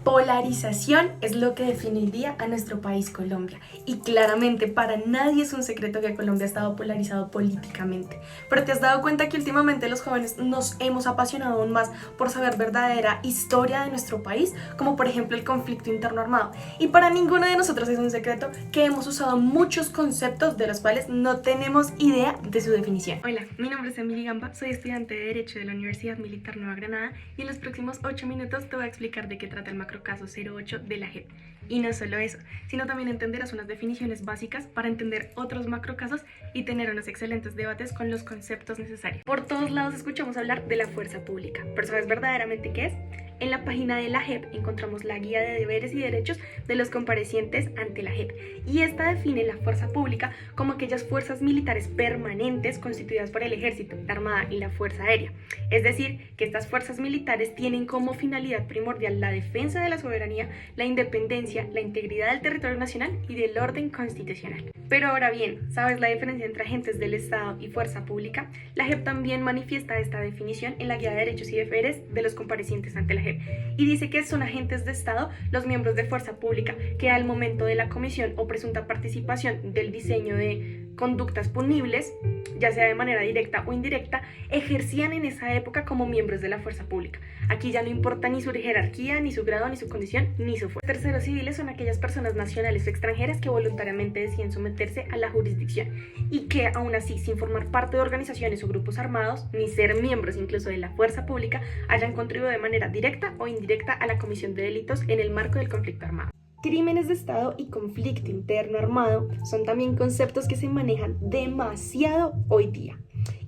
Polarización es lo que define hoy día a nuestro país Colombia, y claramente para nadie es un secreto que Colombia ha estado polarizado políticamente. Pero ¿te has dado cuenta que últimamente los jóvenes nos hemos apasionado aún más por saber verdadera historia de nuestro país, como por ejemplo el conflicto interno armado? Y para ninguno de nosotros es un secreto que hemos usado muchos conceptos de los cuales no tenemos idea de su definición. Hola, mi nombre es Emily Gamba, soy estudiante de Derecho de la Universidad Militar Nueva Granada y en los próximos 8 minutos te voy a explicar de qué trata el macrocaso 08 de la JEP. Y no solo eso, sino también entenderás unas definiciones básicas para entender otros macrocasos y tener unos excelentes debates con los conceptos necesarios. Por todos lados escuchamos hablar de la fuerza pública, pero ¿sabes verdaderamente qué es? En la página de la JEP encontramos la guía de deberes y derechos de los comparecientes ante la JEP, y esta define la fuerza pública como aquellas fuerzas militares permanentes constituidas por el ejército, la armada y la fuerza aérea. Es decir, que estas fuerzas militares tienen como finalidad primordial la defensa de la soberanía, la independencia, la integridad del territorio nacional y del orden constitucional. Pero ahora bien, ¿sabes la diferencia entre agentes del Estado y fuerza pública? La JEP también manifiesta esta definición en la guía de derechos y deberes de los comparecientes ante la JEP, y dice que son agentes de Estado los miembros de fuerza pública que al momento de la comisión o presunta participación del diseño de conductas punibles, ya sea de manera directa o indirecta, ejercían en esa época como miembros de la fuerza pública. Aquí ya no importa ni su jerarquía, ni su grado, ni su condición, ni su fuerza. Terceros civiles son aquellas personas nacionales o extranjeras que voluntariamente deciden someterse a la jurisdicción y que aún así, sin formar parte de organizaciones o grupos armados, ni ser miembros incluso de la fuerza pública, hayan contribuido de manera directa o indirecta a la comisión de delitos en el marco del conflicto armado. Crímenes de Estado y conflicto interno armado son también conceptos que se manejan demasiado hoy día.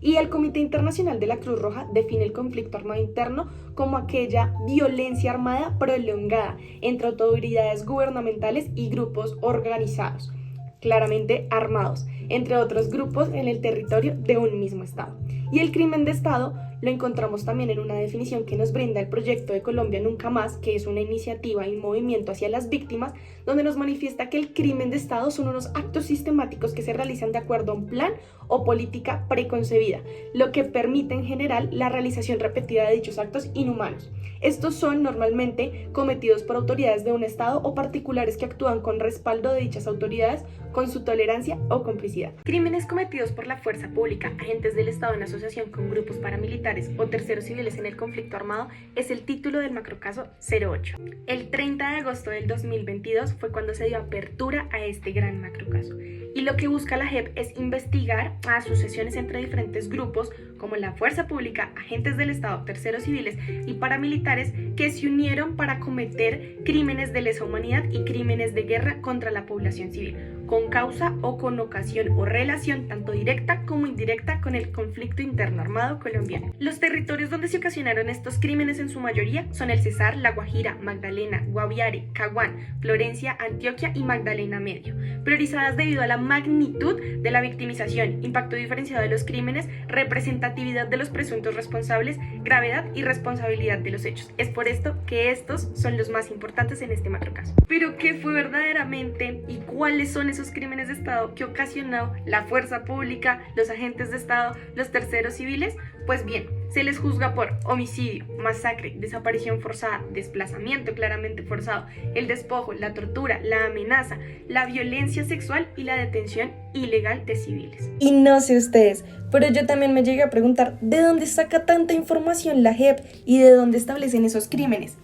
Y el Comité Internacional de la Cruz Roja define el conflicto armado interno como aquella violencia armada prolongada entre autoridades gubernamentales y grupos organizados, claramente armados, entre otros grupos en el territorio de un mismo Estado. Y el crimen de Estado lo encontramos también en una definición que nos brinda el proyecto de Colombia Nunca Más, que es una iniciativa y movimiento hacia las víctimas, donde nos manifiesta que el crimen de Estado son unos actos sistemáticos que se realizan de acuerdo a un plan o política preconcebida, lo que permite en general la realización repetida de dichos actos inhumanos. Estos son normalmente cometidos por autoridades de un Estado o particulares que actúan con respaldo de dichas autoridades con su tolerancia o complicidad. Crímenes cometidos por la fuerza pública, agentes del Estado en asociación con grupos paramilitares o terceros civiles en el conflicto armado es el título del macrocaso 08. El 30 de agosto del 2022 fue cuando se dio apertura a este gran macrocaso. Y lo que busca la JEP es investigar a asociaciones entre diferentes grupos como la fuerza pública, agentes del Estado, terceros civiles y paramilitares que se unieron para cometer crímenes de lesa humanidad y crímenes de guerra contra la población civil, con causa o con ocasión o relación tanto directa como indirecta con el conflicto interno armado colombiano. Los territorios donde se ocasionaron estos crímenes en su mayoría son el Cesar, La Guajira, Magdalena, Guaviare, Caguán, Florencia, Antioquia y Magdalena Medio, priorizadas debido a la magnitud de la victimización, impacto diferenciado de los crímenes, representatividad de los presuntos responsables, gravedad y responsabilidad de los hechos. Es por esto que estos son los más importantes en este macrocaso. Pero ¿qué fue verdaderamente y cuáles son esos crímenes de Estado que ocasionó la fuerza pública, los agentes de Estado, los terceros civiles? Pues bien, se les juzga por homicidio, masacre, desaparición forzada, desplazamiento claramente forzado, el despojo, la tortura, la amenaza, la violencia sexual y la detención ilegal de civiles. Y no sé ustedes, pero yo también me llegué a preguntar ¿de dónde saca tanta información la JEP y de dónde establecen esos crímenes?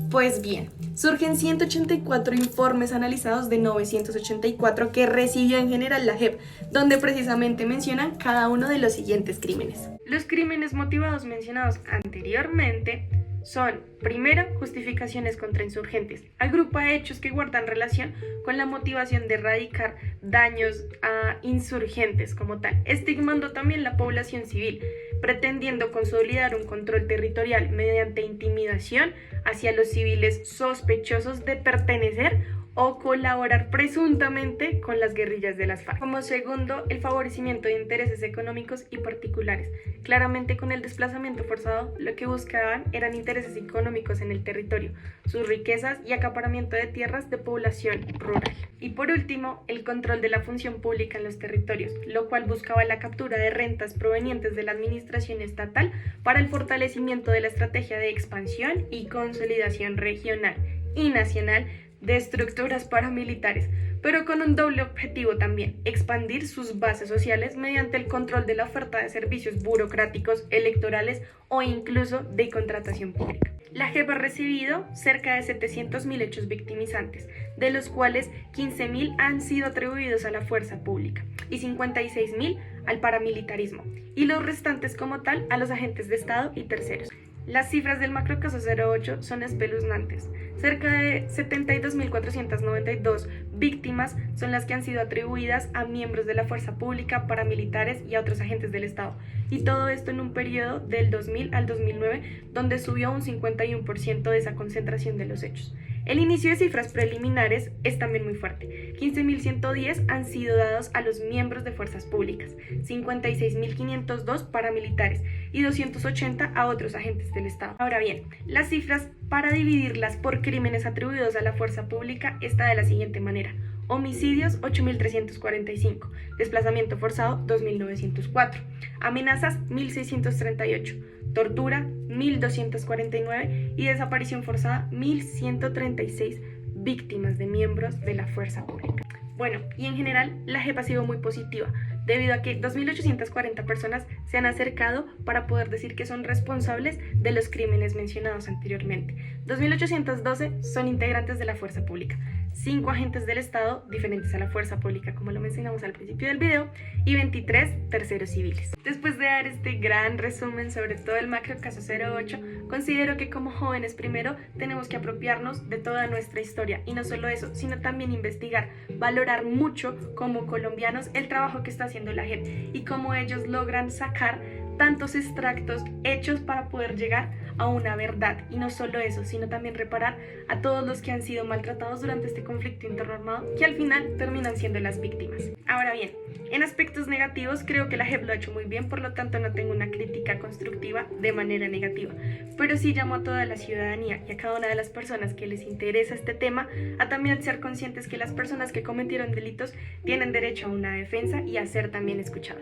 Pues bien, surgen 184 informes analizados de 984 que recibió en general la JEP, donde precisamente mencionan cada uno de los siguientes crímenes. Los crímenes motivados mencionados anteriormente son, primero, justificaciones contra insurgentes. Agrupa hechos que guardan relación con la motivación de erradicar daños a insurgentes como tal, estigmando también la población civil, pretendiendo consolidar un control territorial mediante intimidación hacia los civiles sospechosos de pertenecer o colaborar presuntamente con las guerrillas de las FARC. Como segundo, el favorecimiento de intereses económicos y particulares. Claramente con el desplazamiento forzado, lo que buscaban eran intereses económicos en el territorio, sus riquezas y acaparamiento de tierras de población rural. Y por último, el control de la función pública en los territorios, lo cual buscaba la captura de rentas provenientes de la administración estatal para el fortalecimiento de la estrategia de expansión y consolidación regional, y nacional de estructuras paramilitares, pero con un doble objetivo también: expandir sus bases sociales mediante el control de la oferta de servicios burocráticos, electorales o incluso de contratación pública. La JEP ha recibido cerca de 700.000 hechos victimizantes, de los cuales 15.000 han sido atribuidos a la fuerza pública y 56.000 al paramilitarismo, y los restantes como tal a los agentes de Estado y terceros. Las cifras del macrocaso 08 son espeluznantes. Cerca de 72.492 víctimas son las que han sido atribuidas a miembros de la fuerza pública, paramilitares y a otros agentes del Estado. Y todo esto en un periodo del 2000 al 2009, donde subió un 51% de esa concentración de los hechos. El inicio de cifras preliminares es también muy fuerte. 15.110 han sido dados a los miembros de fuerzas públicas, 56.502 paramilitares y 280 a otros agentes del Estado. Ahora bien, las cifras para dividirlas por crímenes atribuidos a la fuerza pública está de la siguiente manera: homicidios 8.345, desplazamiento forzado 2.904, amenazas 1.638, tortura 1.249 y desaparición forzada 1.136 víctimas de miembros de la fuerza pública. Bueno, y en general la JEP ha sido muy positiva, debido a que 2.840 personas se han acercado para poder decir que son responsables de los crímenes mencionados anteriormente. 2.812 son integrantes de la fuerza pública, 5 agentes del Estado diferentes a la fuerza pública, como lo mencionamos al principio del video, y 23 terceros civiles. Después de dar este gran resumen sobre todo el macrocaso 08, considero que como jóvenes primero tenemos que apropiarnos de toda nuestra historia, y no solo eso, sino también investigar, valorar mucho como colombianos el trabajo que está haciendo la JEP y cómo ellos logran sacar tantos extractos hechos para poder llegar a una verdad, y no solo eso, sino también reparar a todos los que han sido maltratados durante este conflicto interno armado, que al final terminan siendo las víctimas. Ahora bien, en aspectos negativos creo que la JEP lo ha hecho muy bien, por lo tanto no tengo una crítica constructiva de manera negativa, pero sí llamo a toda la ciudadanía y a cada una de las personas que les interesa este tema a también ser conscientes que las personas que cometieron delitos tienen derecho a una defensa y a ser también escuchadas.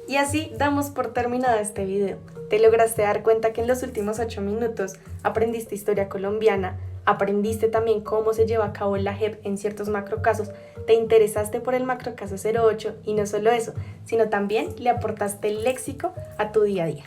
Y así damos por terminado este video. ¿Te lograste dar cuenta que en los últimos 8 minutos aprendiste historia colombiana? ¿Aprendiste también cómo se lleva a cabo la JEP en ciertos macrocasos? ¿Te interesaste por el macrocaso 08? Y no solo eso, sino también le aportaste el léxico a tu día a día.